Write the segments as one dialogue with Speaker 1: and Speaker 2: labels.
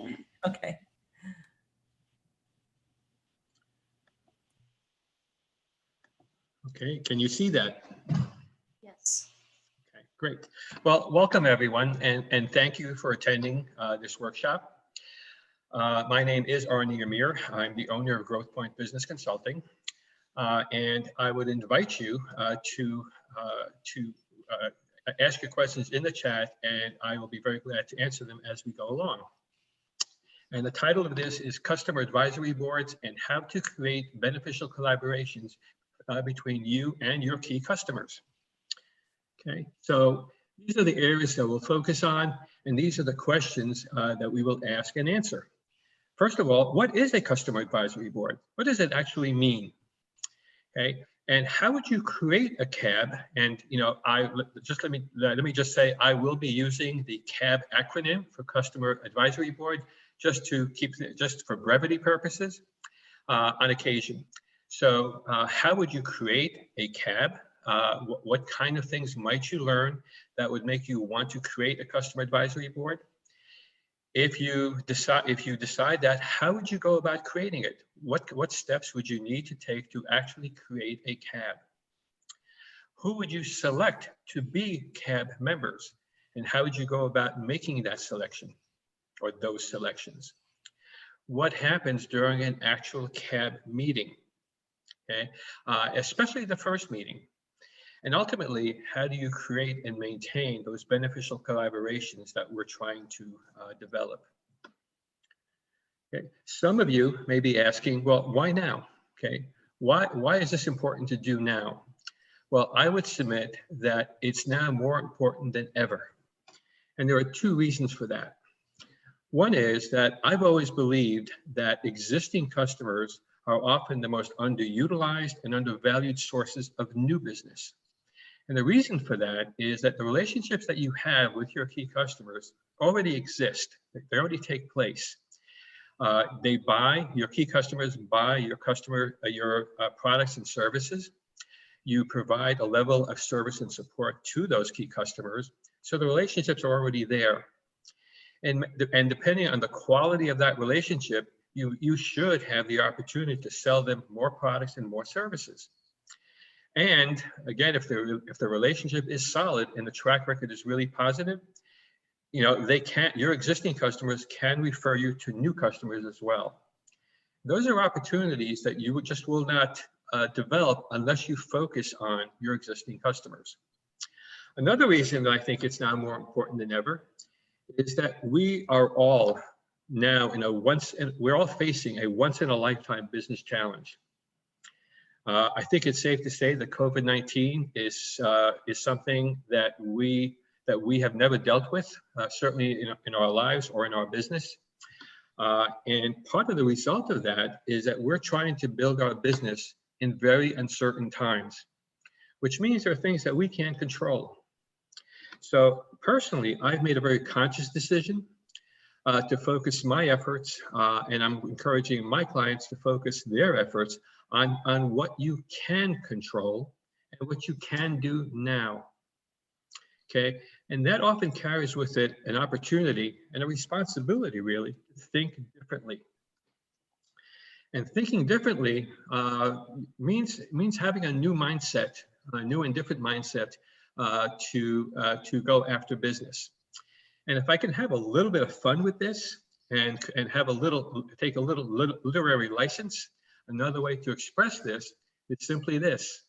Speaker 1: Okay.
Speaker 2: Okay, can you see that?
Speaker 3: Yes.
Speaker 2: Okay, great. Well, welcome everyone, and thank you for attending this workshop. My name is Arnie Amir. I'm the owner of Growth Point Business Consulting, and I would invite you to ask your questions in the chat, and I will be very glad to answer them as we go along. And the title of this is Customer Advisory Boards and How to Create Beneficial Collaborations between you and your key customers. Okay, so these are the areas that we'll focus on, and these are the questions that we will ask and answer. First of all, what is a customer advisory board? What does it actually mean? Okay, and how would you create a CAB? And let me just say I will be using the CAB acronym for Customer Advisory Board just for brevity purposes on occasion. So how would you create a CAB? What kind of things might you learn that would make you want to create a customer advisory board? If you decide that, how would you go about creating it? What steps would you need to take to actually create a CAB? Who would you select to be CAB members? And how would you go about making that selection or those selections? What happens during an actual CAB meeting? Okay, especially the first meeting. And ultimately, how do you create and maintain those beneficial collaborations that we're trying to develop? Okay. Some of you may be asking, well, why now? Okay, why is this important to do now? Well, I would submit that it's now more important than ever. And there are two reasons for that. One is that I've always believed that existing customers are often the most underutilized and undervalued sources of new business. And the reason for that is that the relationships that you have with your key customers already exist. They already take place. Your key customers buy your products and services. You provide a level of service and support to those key customers. So the relationships are already there. And depending on the quality of that relationship, you should have the opportunity to sell them more products and more services. And again, if the relationship is solid and the track record is really positive, your existing customers can refer you to new customers as well. Those are opportunities that you just will not develop unless you focus on your existing customers. Another reason that I think it's now more important than ever is that we are all now we're all facing a once in a lifetime business challenge. I think it's safe to say that COVID-19 is something that we have never dealt with, certainly in our lives or in our business. And part of the result of that is that we're trying to build our business in very uncertain times, which means there are things that we can't control. So personally, I've made a very conscious decision to focus my efforts, and I'm encouraging my clients to focus their efforts on what you can control and what you can do now. Okay, and that often carries with it an opportunity and a responsibility, really, to think differently. And thinking differently means having a new mindset, a new and different mindset to go after business. And if I can have a little bit of fun with this and take a little literary license, another way to express this is simply this: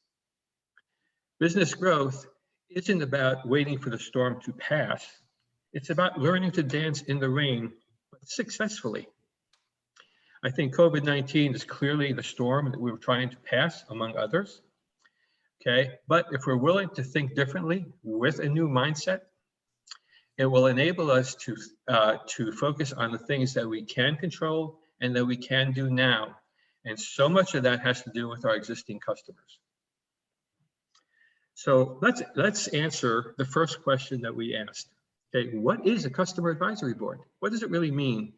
Speaker 2: business growth isn't about waiting for the storm to pass. It's about learning to dance in the rain, but successfully. I think COVID-19 is clearly the storm that we're trying to pass, among others. Okay, but if we're willing to think differently with a new mindset, it will enable us to focus on the things that we can control and that we can do now. And so much of that has to do with our existing customers. So let's answer the first question that we asked. Okay, what is a customer advisory board? What does it really mean?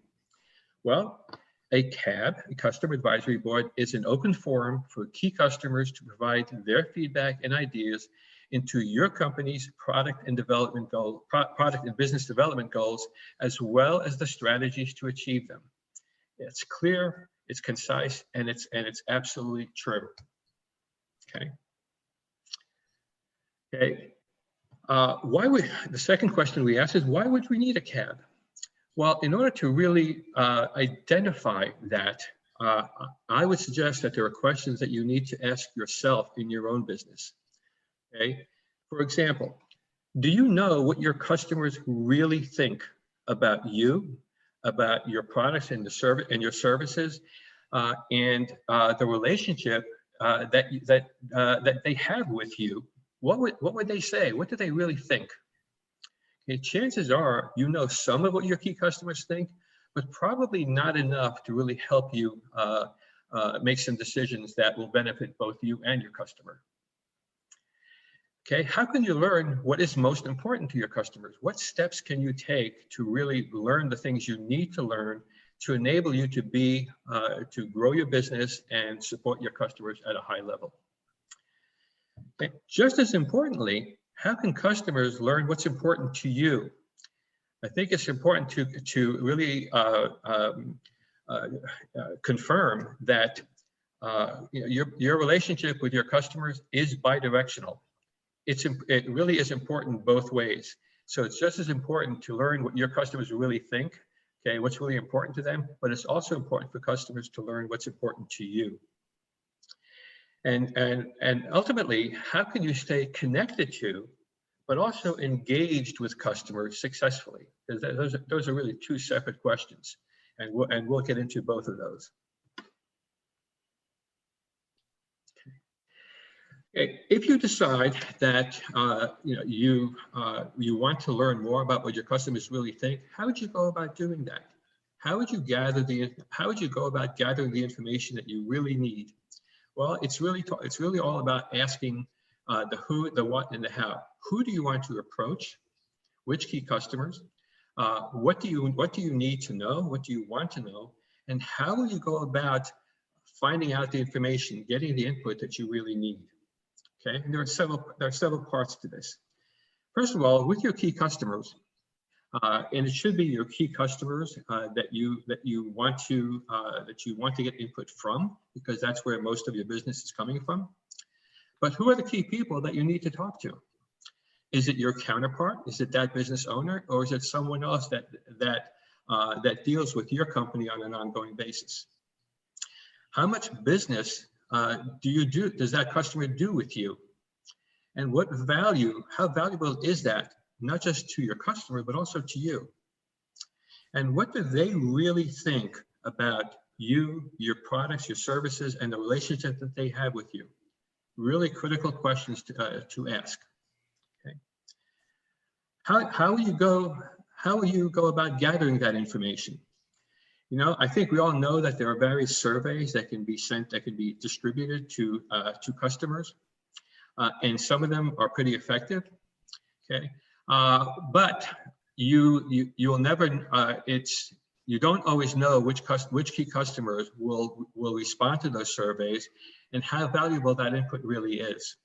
Speaker 2: Well, a CAB, a customer advisory board, is an open forum for key customers to provide their feedback and ideas into your company's product and development goal, product and business development goals, as well as the strategies to achieve them. It's clear, it's concise, and it's absolutely true. Okay. Okay. The second question we asked is, why would we need a CAB? Well, in order to really identify that, I would suggest that there are questions that you need to ask yourself in your own business. Okay. For example, do you know what your customers really think about you, about your products and your services, and the relationship that they have with you? What would they say? What do they really think? Okay, chances are you know some of what your key customers think, but probably not enough to really help you make some decisions that will benefit both you and your customer. Okay, how can you learn what is most important to your customers? What steps can you take to really learn the things you need to learn to enable you to grow your business and support your customers at a high level? Okay. Just as importantly, how can customers learn what's important to you? I think it's important to really confirm that your relationship with your customers is bidirectional. It really is important both ways. So it's just as important to learn what your customers really think, okay, what's really important to them, but it's also important for customers to learn what's important to you. And ultimately, how can you stay connected to, but also engaged with customers successfully? Because those are really two separate questions, and we'll get into both of those. Okay. If you decide that you want to learn more about what your customers really think, how would you go about doing that? How would you go about gathering the information that you really need? Well, it's really all about asking the who, the what, and the how. Who do you want to approach? Which key customers? What do you need to know? What do you want to know? And how will you go about finding out the information, getting the input that you really need? Okay, and there are several parts to this. First of all, with your key customers, and it should be your key customers that you want to get input from, because that's where most of your business is coming from. But who are the key people that you need to talk to? Is it your counterpart? Is it that business owner, or is it someone else that deals with your company on an ongoing basis? How much business does that customer do with you? And how valuable is that, not just to your customer, but also to you? And what do they really think about you, your products, your services, and the relationship that they have with you? Really critical questions to ask. Okay. How will you go about gathering that information? I think we all know that there are various surveys that can be distributed to customers, and some of them are pretty effective. Okay, but you'll never. You don't always know which key customers will respond to those surveys and how valuable that input really is.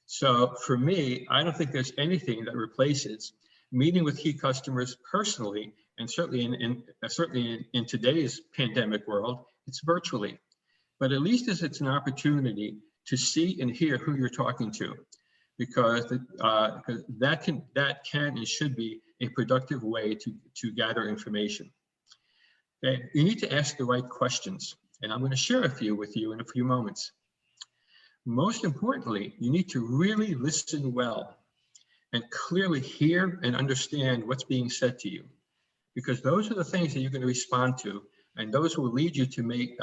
Speaker 2: So for me, I don't think there's anything that replaces meeting with key customers personally. And certainly in today's pandemic world, it's virtually. But at least it's an opportunity to see and hear who you're talking to, because that can and should be a productive way to gather information. Okay, you need to ask the right questions, and I'm going to share a few with you in a few moments. Most importantly, you need to really listen well and clearly hear and understand what's being said to you, because those are the things that you're going to respond to, and those will lead you to make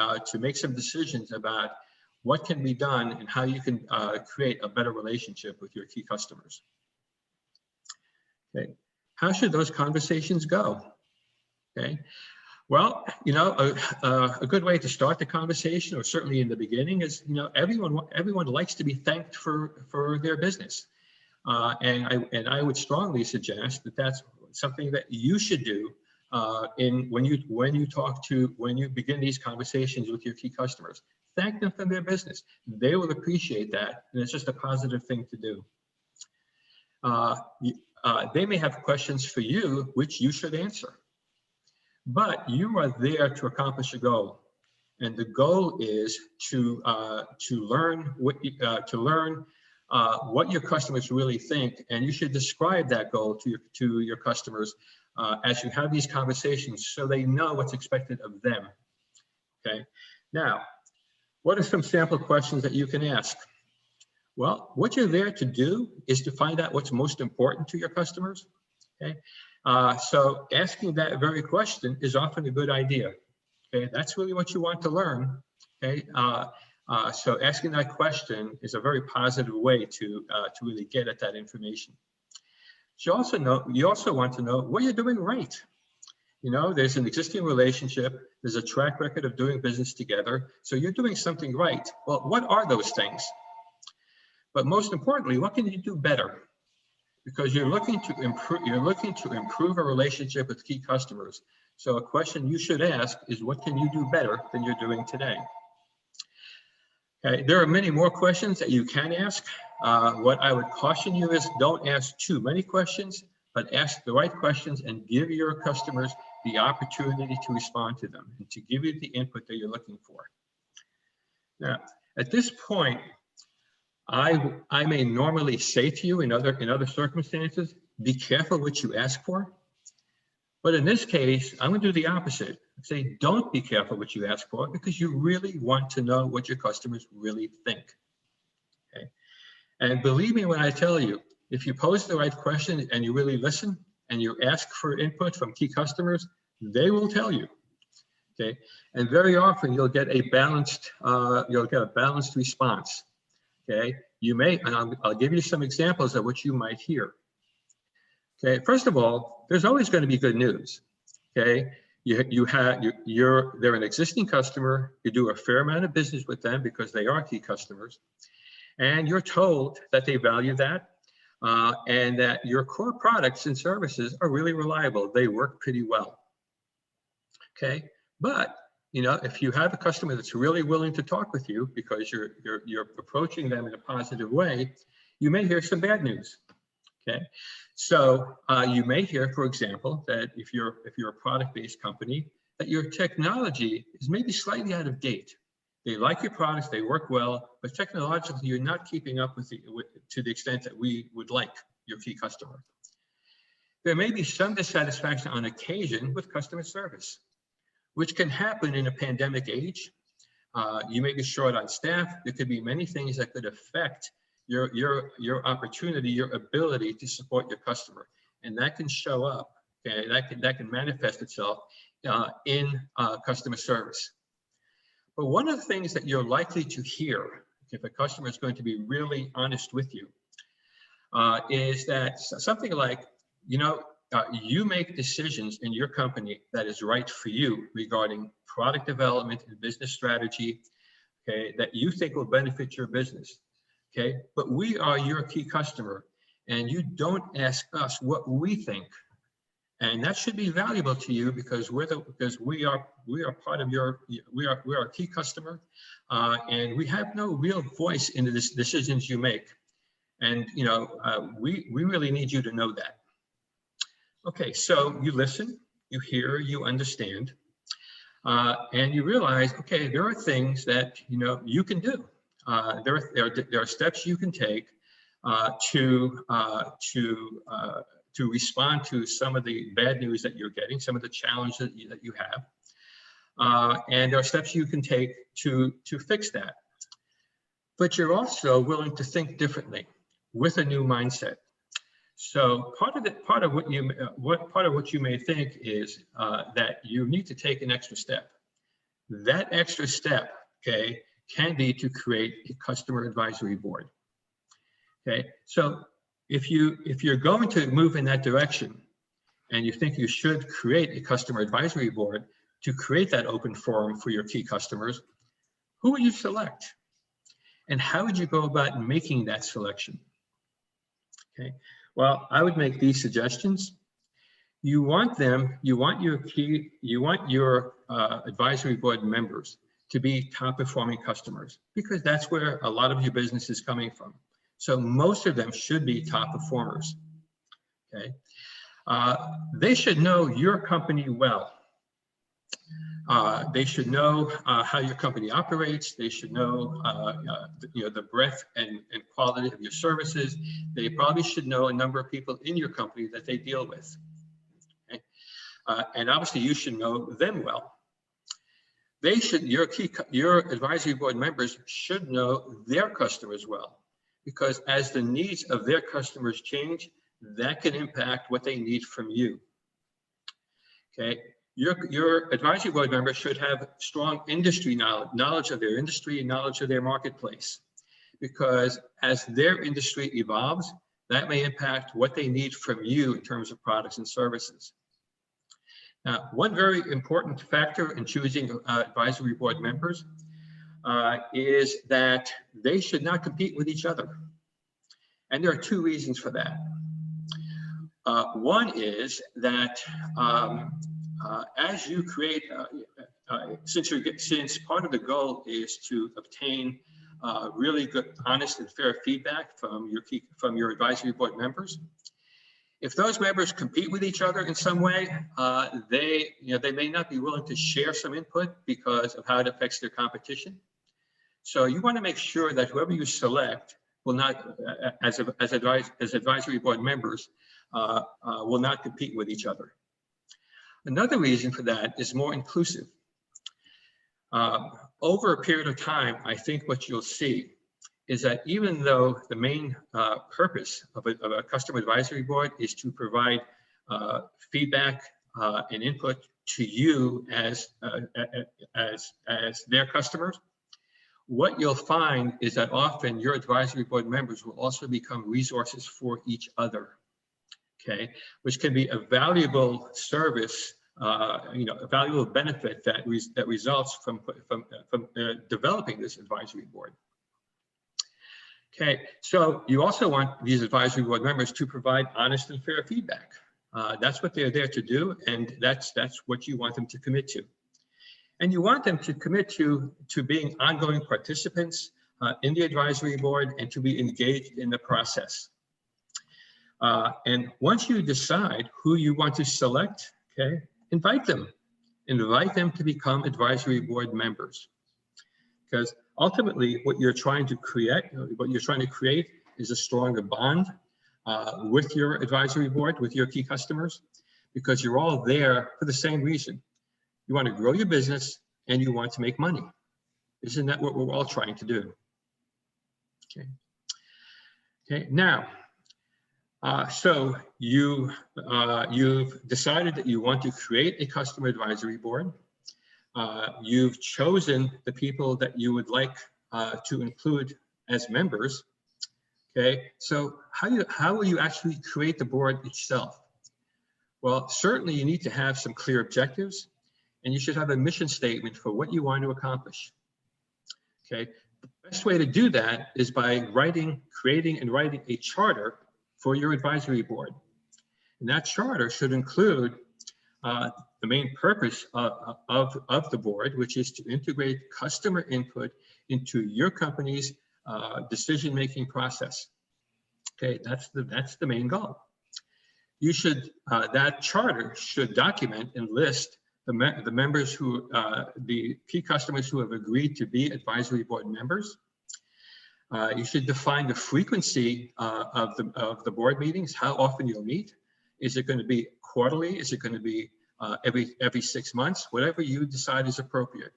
Speaker 2: some decisions about what can be done and how you can create a better relationship with your key customers. Okay, how should those conversations go? Okay, well, a good way to start the conversation, or certainly in the beginning, is everyone likes to be thanked for their business, and I would strongly suggest that that's something that you should do when you begin these conversations with your key customers. Thank them for their business. They will appreciate that, and it's just a positive thing to do. they may have questions for you, which you should answer. But you are there to accomplish a goal. And the goal is to learn what your customers really think, and you should describe that goal to your customers as you have these conversations, so they know what's expected of them. Okay. Now, what are some sample questions that you can ask? Well, what you're there to do is to find out what's most important to your customers. Okay. So asking that very question is often a good idea. Okay, that's really what you want to learn. Okay, so asking that question is a very positive way to really get at that information. You also want to know what you're doing right. You know, there's an existing relationship, there's a track record of doing business together, so you're doing something right. Well, what are those things? But most importantly, what can you do better? Because you're looking to improve a relationship with key customers. So a question you should ask is, what can you do better than you're doing today? Okay, there are many more questions that you can ask. What I would caution you is, don't ask too many questions, but ask the right questions and give your customers the opportunity to respond to them and to give you the input that you're looking for. Now, at this point, I may normally say to you in other circumstances, be careful what you ask for. But in this case, I'm going to do the opposite. Say, don't be careful what you ask for, because you really want to know what your customers really think. Okay? And believe me when I tell you, if you pose the right question and you really listen and you ask for input from key customers, they will tell you. Okay? And very often you'll get a balanced response. Okay? You may, and I'll give you some examples of what you might hear. Okay, first of all, there's always going to be good news. Okay, they're an existing customer. You do a fair amount of business with them because they are key customers, and you're told that they value that, and that your core products and services are really reliable. They work pretty well. Okay, but you know, if you have a customer that's really willing to talk with you because you're approaching them in a positive way, you may hear some bad news. Okay, so you may hear, for example, that if you're a product-based company, that your technology is maybe slightly out of date. They like your products, they work well, but technologically you're not keeping up to the extent that we would like your key customer. There may be some dissatisfaction on occasion with customer service, which can happen in a pandemic age. You may be short on staff. There could be many things that could affect your opportunity, your ability to support your customer, and that can show up. Okay, that can manifest itself in customer service. But one of the things that you're likely to hear, if a customer is going to be really honest with you, is that something like, you know, you make decisions in your company that is right for you regarding product development and business strategy, okay, that you think will benefit your business. Okay, but we are your key customer, and you don't ask us what we think, and that should be valuable to you because we are part of we're a key customer, and we have no real voice in the decisions you make, and you know we really need you to know that. Okay, so you listen, you hear, you understand, and you realize, okay, there are things that you know you can do. There are steps you can take to respond to some of the bad news that you're getting, some of the challenges that you have, and there are steps you can take to fix that. But you're also willing to think differently with a new mindset. So part of what you may think is that you need to take an extra step. That extra step, okay, can be to create a customer advisory board. Okay, so if you're going to move in that direction and you think you should create a customer advisory board to create that open forum for your key customers, who would you select? And how would you go about making that selection? Okay, well, I would make these suggestions. You want your advisory board members to be top performing customers, because that's where a lot of your business is coming from. So most of them should be top performers, okay? They should know your company well. They should know how your company operates. They should know, the breadth and quality of your services. They probably should know a number of people in your company that they deal with. Okay? And obviously, you should know them well. They should, your advisory board members should know their customers well, because as the needs of their customers change, that can impact what they need from you. Okay. Your advisory board members should have strong industry knowledge of their industry and knowledge of their marketplace, because as their industry evolves, that may impact what they need from you in terms of products and services. Now, one very important factor in choosing advisory board members is that they should not compete with each other. And there are two reasons for that. One is that as you create, since part of the goal is to obtain really good, honest, and fair feedback from your advisory board members, if those members compete with each other in some way, they may not be willing to share some input because of how it affects their competition. So you want to make sure that whoever you select will not, as advisory board members, will not compete with each other. Another reason for that is more inclusive. Over a period of time, I think what you'll see is that even though the main purpose of a customer advisory board is to provide feedback and input to you as their customers, what you'll find is that often your advisory board members will also become resources for each other, okay, which can be a valuable service, a valuable benefit that results from developing this advisory board. Okay, so you also want these advisory board members to provide honest and fair feedback. That's what they're there to do, and that's what you want them to commit to. And you want them to commit to being ongoing participants in the advisory board and to be engaged in the process. And once you decide who you want to select, okay, invite them to become advisory board members. Because ultimately what you're trying to create is a stronger bond with your advisory board, with your key customers, because you're all there for the same reason. You want to grow your business and you want to make money. Isn't that what we're all trying to do? Okay. Now, so you've decided that you want to create a customer advisory board. You've chosen the people that you would like to include as members. Okay, so how will you actually create the board itself? Well, certainly you need to have some clear objectives, and you should have a mission statement for what you want to accomplish. Okay, the best way to do that is by creating and writing a charter for your advisory board. And that charter should include the main purpose of the board, which is to integrate customer input into your company's decision-making process. Okay, that's the main goal. You should that charter should document and list the members who the key customers who have agreed to be advisory board members. You should define the frequency of the board meetings, how often you'll meet. Is it going to be quarterly? Is it going to be every 6 months? Whatever you decide is appropriate.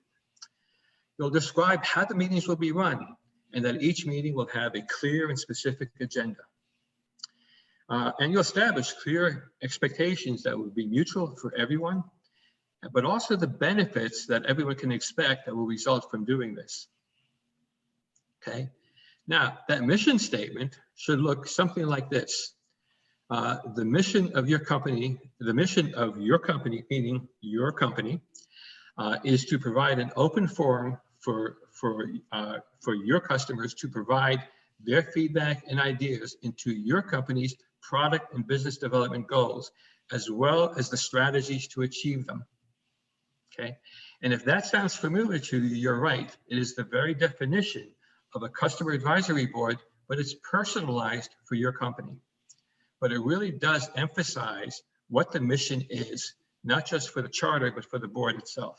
Speaker 2: You'll describe how the meetings will be run, and that each meeting will have a clear and specific agenda. And you'll establish clear expectations that will be mutual for everyone, but also the benefits that everyone can expect that will result from doing this. Okay. Now, that mission statement should look something like this. The mission of your company, meaning your company, is to provide an open forum for your customers to provide their feedback and ideas into your company's product and business development goals, as well as the strategies to achieve them. Okay, and if that sounds familiar to you, you're right. It is the very definition of a customer advisory board, but it's personalized for your company. But it really does emphasize what the mission is, not just for the charter, but for the board itself.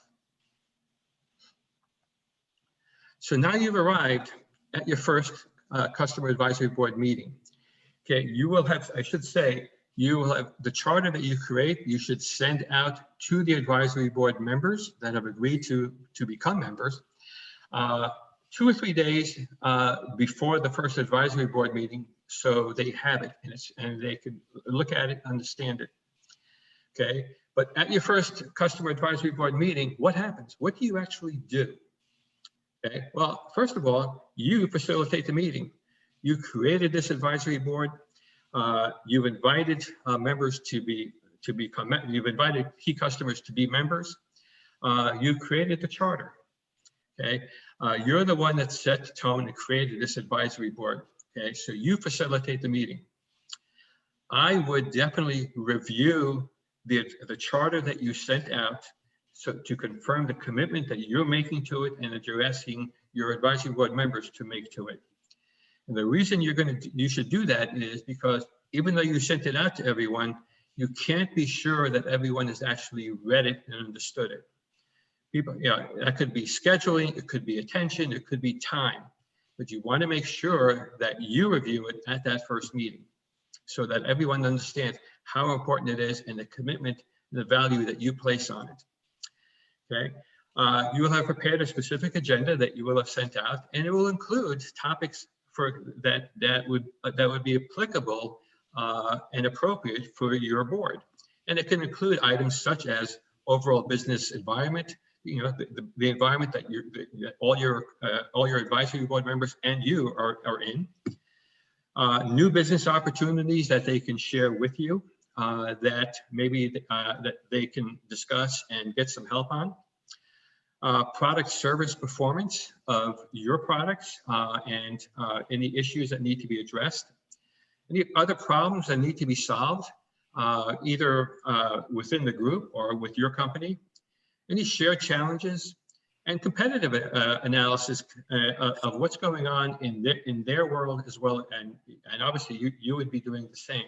Speaker 2: So now you've arrived at your first customer advisory board meeting. Okay, you will have, I should say, you will have the charter that you create, you should send out to the advisory board members that have agreed to become members 2 or 3 days before the first advisory board meeting, so they have it and they can look at it, understand it. Okay, but at your first customer advisory board meeting, what happens? What do you actually do? Okay, well, first of all, you facilitate the meeting. You created this advisory board. You've invited members you've invited key customers to be members. You created the charter. Okay, you're the one that set the tone and created this advisory board. Okay, so you facilitate the meeting. I would definitely review the charter that you sent out, so to confirm the commitment that you're making to it and that you're asking your advisory board members to make to it. And the reason you should do that is because even though you sent it out to everyone, you can't be sure that everyone has actually read it and understood it. People, that could be scheduling, it could be attention, it could be time, but you want to make sure that you review it at that first meeting so that everyone understands how important it is and the commitment, the value that you place on it. Okay, you will have prepared a specific agenda that you will have sent out, and it will include topics that would be applicable and appropriate for your board. And it can include items such as overall business environment, the environment that all your advisory board members and you are in. New business opportunities that they can share with you that maybe that they can discuss and get some help on. Product service performance of your products and any issues that need to be addressed. Any other problems that need to be solved, either within the group or with your company. Any shared challenges and competitive analysis of what's going on in their world as well. And obviously you would be doing the same.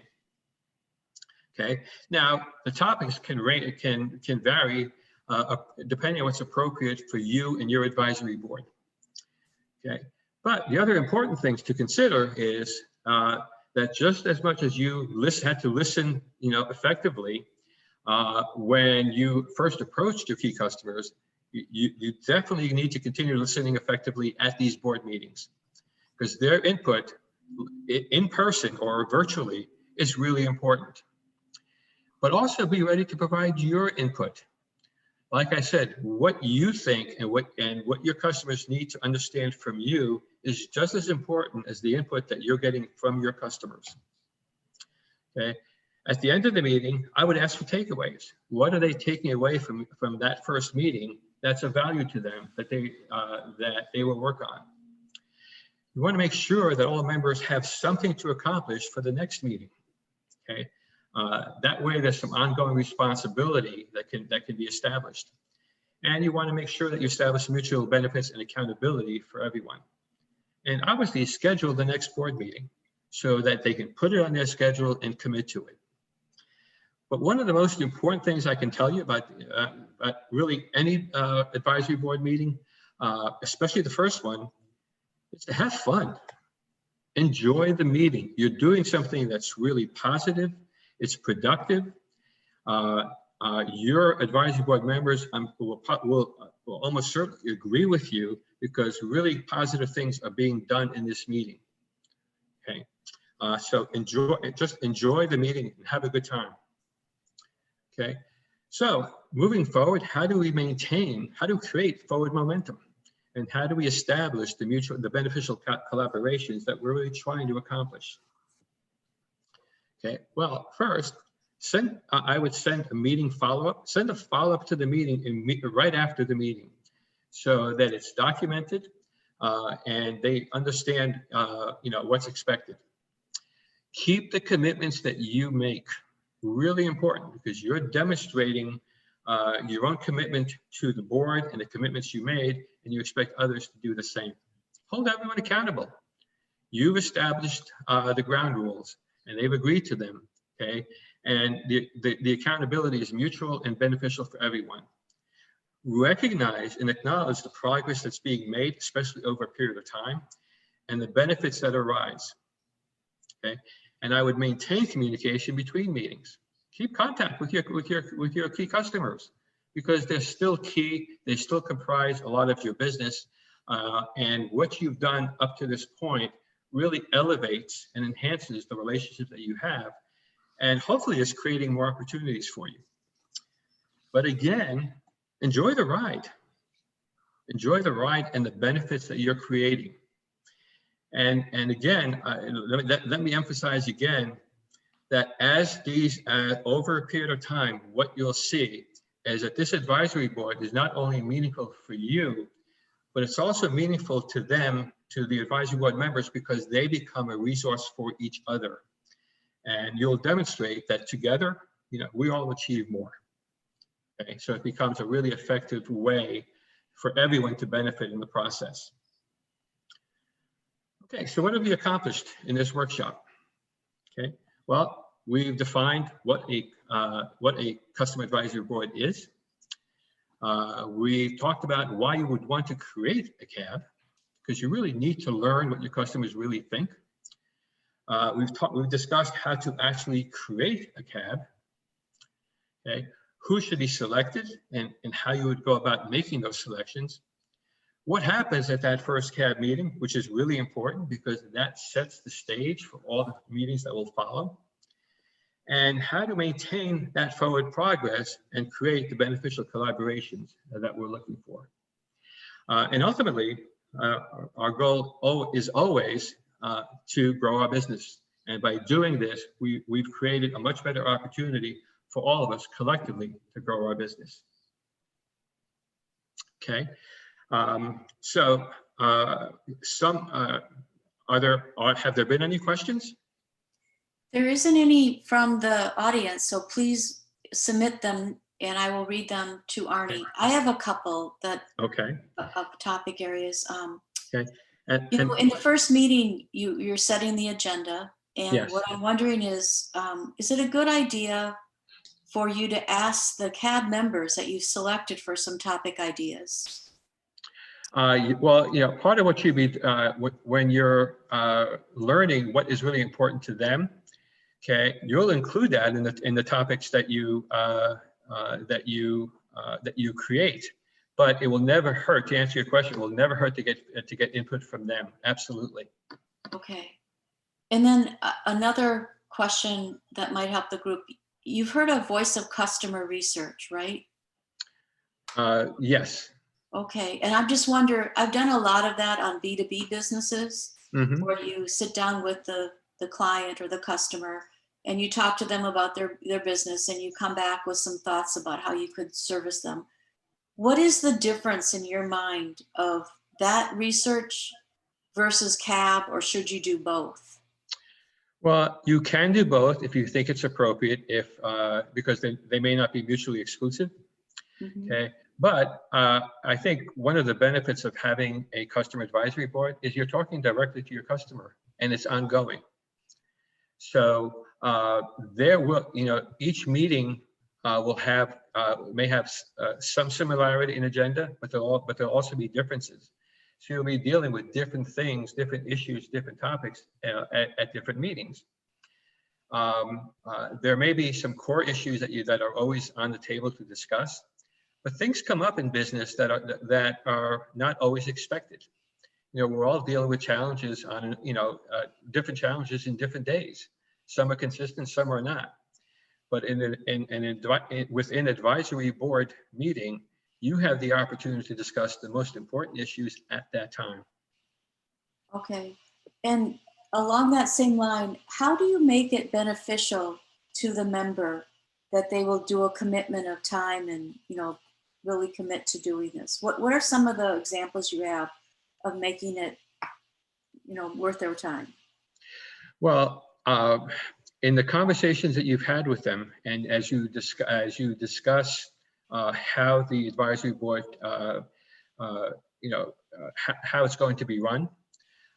Speaker 2: Okay, now the topics can vary depending on what's appropriate for you and your advisory board. Okay, but the other important things to consider is that just as much as you had to listen, effectively when you first approached your key customers, you definitely need to continue listening effectively at these board meetings, because their input in person or virtually is really important. But also be ready to provide your input. Like I said, what you think and what your customers need to understand from you is just as important as the input that you're getting from your customers. Okay. At the end of the meeting, I would ask for takeaways. What are they taking away from that first meeting that's of value to them that they will work on? You want to make sure that all members have something to accomplish for the next meeting. Okay. That way there's some ongoing responsibility that can be established. And you want to make sure that you establish mutual benefits and accountability for everyone. And obviously schedule the next board meeting so that they can put it on their schedule and commit to it. But one of the most important things I can tell you about really any advisory board meeting, especially the first one, is to have fun. Enjoy the meeting. You're doing something that's really positive. It's productive. Your advisory board members will almost certainly agree with you, because really positive things are being done in this meeting. Okay, so just enjoy the meeting and have a good time. Okay, so moving forward, how do we create forward momentum? And how do we establish the beneficial collaborations that we're really trying to accomplish? Okay, well, first, I would send a meeting follow-up, send a follow-up to the meeting right after the meeting, so that it's documented and they understand, what's expected. Keep the commitments that you make, really important, because you're demonstrating your own commitment to the board and the commitments you made, and you expect others to do the same. Hold everyone accountable. You've established the ground rules, and they've agreed to them, okay? And the accountability is mutual and beneficial for everyone. Recognize and acknowledge the progress that's being made, especially over a period of time, and the benefits that arise, okay? And I would maintain communication between meetings. Keep contact with your key customers, because they're still key. They still comprise a lot of your business, and what you've done up to this point really elevates and enhances the relationship that you have, and hopefully is creating more opportunities for you. But again, enjoy the ride. Enjoy the ride and the benefits that you're creating. And again, let me emphasize again that as these, over a period of time, what you'll see is that this advisory board is not only meaningful for you, but it's also meaningful to them, to the advisory board members, because they become a resource for each other. And you'll demonstrate that together, we all achieve more. Okay, so it becomes a really effective way for everyone to benefit in the process. Okay, so what have you accomplished in this workshop? Okay, well, we've defined what a customer advisory board is. We talked about why you would want to create a CAB, because you really need to learn what your customers really think. We've discussed how to actually create a CAB. Okay, who should be selected and how you would go about making those selections. What happens at that first CAB meeting, which is really important because that sets the stage for all the meetings that will follow. And how to maintain that forward progress and create the beneficial collaborations that we're looking for. And ultimately, our goal is always to grow our business. And by doing this, we've created a much better opportunity for all of us collectively to grow our business. Okay, have there been any questions?
Speaker 1: There isn't any from the audience, so please submit them and I will read them to Arnie. Okay. I have a couple that of topic areas.
Speaker 2: Okay.
Speaker 1: In the first meeting, you're setting the agenda, and yes. What I'm wondering is it a good idea for you to ask the CAB members that you've selected for some topic ideas?
Speaker 2: Well, part of what you be when you're learning what is really important to them, okay, you'll include that in the topics that you create. But it will never hurt, to answer your question, it will never hurt to get input from them. Absolutely.
Speaker 1: Okay. And then another question that might help the group. You've heard of voice of customer research, right?
Speaker 2: Yes.
Speaker 1: Okay. And I'm just wondering, I've done a lot of that on B2B businesses,
Speaker 2: mm-hmm.
Speaker 1: where you sit down with the client or the customer and you talk to them about their business and you come back with some thoughts about how you could service them. What is the difference in your mind of that research versus CAB, or should you do both?
Speaker 2: Well, you can do both if you think it's appropriate, because they may not be mutually exclusive. Mm-hmm. Okay, but I think one of the benefits of having a customer advisory board is you're talking directly to your customer, and it's ongoing. So there will, each meeting may have some similarity in agenda, but there'll also be differences. So you'll be dealing with different things, different issues, different topics at different meetings. There may be some core issues that are always on the table to discuss, but things come up in business that are not always expected. We're all dealing with challenges on different challenges in different days. Some are consistent, some are not. But within advisory board meeting, you have the opportunity to discuss the most important issues at that time.
Speaker 1: Okay. And along that same line, how do you make it beneficial to the member that they will do a commitment of time and, really commit to doing this? What are some of the examples you have of making it, worth their time?
Speaker 2: Well, in the conversations that you've had with them, and as you discuss how the advisory board, how it's going to be run,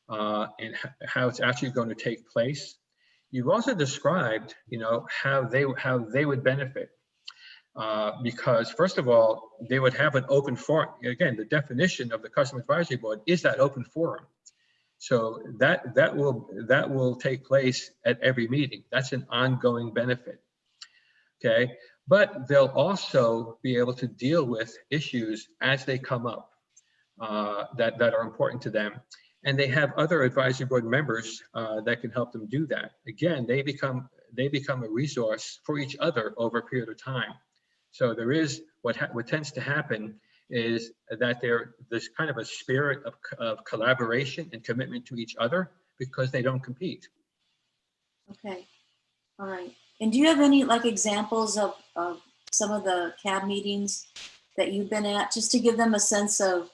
Speaker 2: and how it's actually going to take place. You've also described, how they would benefit. Because first of all, they would have an open forum. Again, the definition of the Customer Advisory Board is that open forum. So that will take place at every meeting. That's an ongoing benefit. Okay, but they'll also be able to deal with issues as they come up that are important to them. And they have other advisory board members that can help them do that. Again, they become a resource for each other over a period of time. So there is what tends to happen is that there's kind of a spirit of collaboration and commitment to each other because they don't compete.
Speaker 1: Okay, all right. And do you have any examples of some of the CAB meetings that you've been at, just to give them a sense of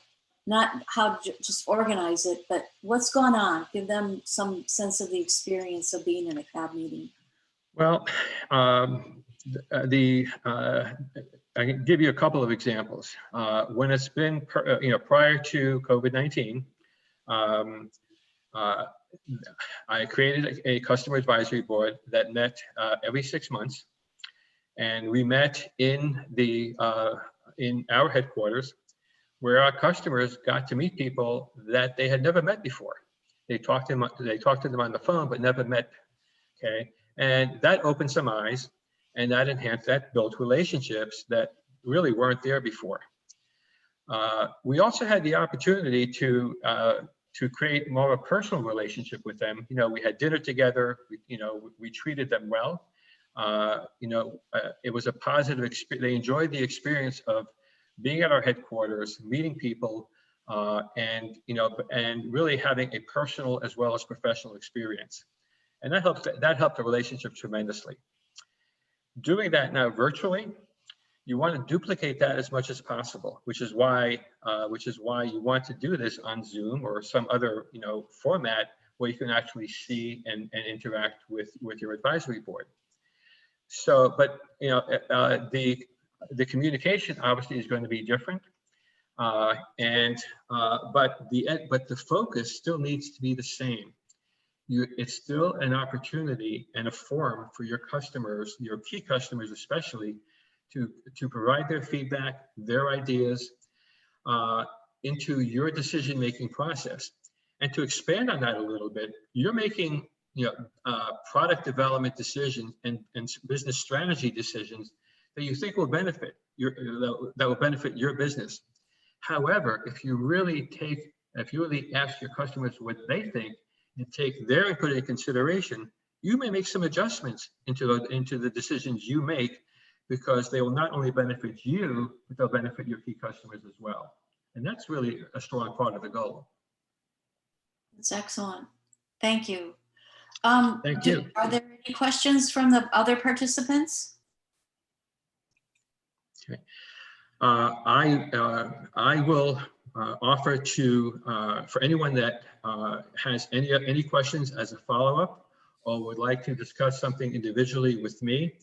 Speaker 1: not how to just organize it, but what's gone on? Give them some sense of the experience of being in a CAB meeting.
Speaker 2: Well, I can give you a couple of examples. When it's been, prior to COVID-19, I created a customer advisory board that met every 6 months, and we met in our headquarters, where our customers got to meet people that they had never met before. They talked to them on the phone, but never met. Okay, and that opened some eyes, and that built relationships that really weren't there before. We also had the opportunity to create more of a personal relationship with them. We had dinner together. We treated them well. It was a positive experience. They enjoyed the experience of being at our headquarters, meeting people, and really having a personal as well as professional experience. And that helped the relationship tremendously. Doing that now virtually, you want to duplicate that as much as possible, which is why you want to do this on Zoom or some other format where you can actually see and interact with your advisory board. So, but the communication obviously is going to be different, but the focus still needs to be the same. It's still an opportunity and a forum for your customers, your key customers especially, to provide their feedback, their ideas into your decision-making process. And to expand on that a little bit, you're making product development decisions and business strategy decisions that you think will benefit your business. However, if you really ask your customers what they think and take their input into consideration, you may make some adjustments into the decisions you make, because they will not only benefit you, but they'll benefit your key customers as well. And that's really a strong part of the goal.
Speaker 1: That's excellent. Thank you.
Speaker 2: Thank you.
Speaker 1: Are there any questions from the other participants?
Speaker 2: Okay. I will offer for anyone that has any questions as a follow-up or would like to discuss something individually with me,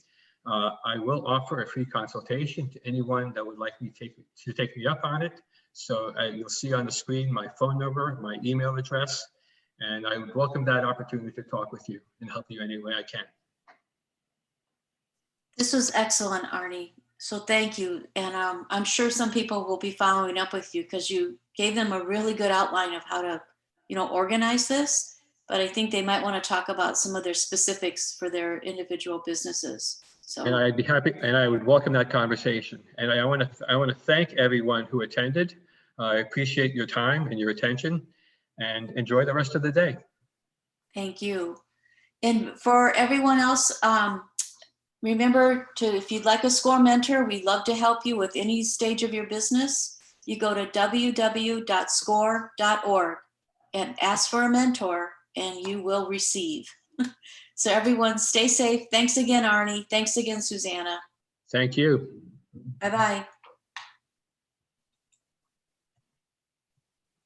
Speaker 2: I will offer a free consultation to anyone that would like me to take me up on it. So you'll see on the screen my phone number, my email address, and I would welcome that opportunity to talk with you and help you any way I can.
Speaker 1: This was excellent, Arnie. So thank you. And I'm sure some people will be following up with you because you gave them a really good outline of how to, organize this. But I think they might want to talk about some of their specifics for their individual businesses. So.
Speaker 2: And I'd be happy, and I would welcome that conversation. And I want to thank everyone who attended. I appreciate your time and your attention, and enjoy the rest of the day.
Speaker 1: Thank you. And for everyone else, remember if you'd like a SCORE mentor, we'd love to help you with any stage of your business. You go to www.score.org and ask for a mentor, and you will receive. So everyone stay safe. Thanks again, Arnie. Thanks again, Susanna.
Speaker 2: Thank you.
Speaker 1: Bye-bye.